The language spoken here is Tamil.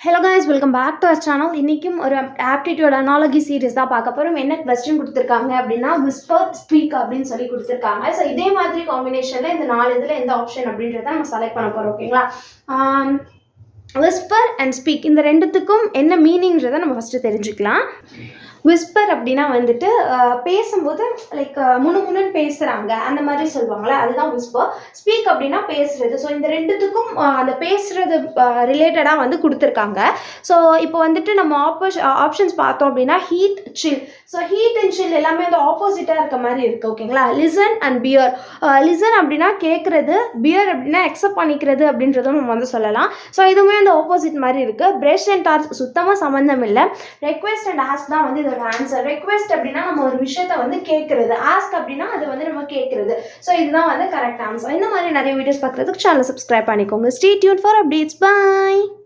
Hello guys, welcome back to our channel. இன்றைக்கும் ஒரு ஆப்டிடியூட் அனாலஜி சீரிஸ் தான் பார்க்க போகிறோம். என்ன கொஸ்டின் கொடுத்துருக்காங்க அப்படின்னா விஸ்பர் ஸ்பீக் அப்படின்னு சொல்லி கொடுத்துருக்காங்க. ஸோ இதே மாதிரி காம்பினேஷனில் இந்த 4 இதில் எந்த ஆப்ஷன் அப்படின்றத நம்ம செலக்ட் பண்ண போகிறோம். ஓகேங்களா? விஸ்பர் அண்ட் ஸ்பீக் இந்த ரெண்டுத்துக்கும் என்ன மீனிங்கிறத நம்ம ஃபஸ்ட்டு தெரிஞ்சுக்கலாம். விஸ்பர் அப்படின்னா வந்துட்டு பேசும்போது லைக் முணுமுணுன்னு பேசுகிறாங்க அந்த மாதிரி சொல்லுவாங்களே, அதுதான் விஸ்பர். ஸ்பீக் அப்படின்னா பேசுகிறது. ஸோ இந்த ரெண்டுத்துக்கும் அந்த பேசுகிறது ரிலேட்டடாக வந்து கொடுத்துருக்காங்க. ஸோ இப்போ வந்துட்டு நம்ம ஆப்ஷன்ஸ் பார்த்தோம் அப்படின்னா heat, chill. So heat and chill எல்லாமே வந்து ஆப்போசிட்டாக இருக்க மாதிரி இருக்குது. ஓகேங்களா? Listen and pier. லிசன் அப்படின்னா கேட்குறது, பியர் அப்படின்னா அக்செப்ட் பண்ணிக்கிறது அப்படின்றதும் நம்ம வந்து சொல்லலாம். ஸோ இதுவுமே அந்த ஆப்போசிட் மாதிரி இருக்குது. பிரஷ் அண்ட் டார்ச் சுத்தமாக சம்மந்தம் இல்லை. ரெக்வெஸ்ட் அண்ட் ஆஸ்க் தான் வந்து இதோட ஆன்சர். ரெக்வெஸ்ட் அப்படின்னா நம்ம ஒரு விஷயத்தை வந்து கேட்கறது, ஆஸ்க் அப்படின்னா அது வந்து நம்ம கேட்கறது. ஸோ இதுதான் வந்து கரெக்ட் ஆன்சர். இந்த மாதிரி நிறைய வீடியோஸ் பார்க்குறதுக்கு சேனலை சப்ஸ்கிரைப் பண்ணிக்கோங்க. Stay tuned for updates. By.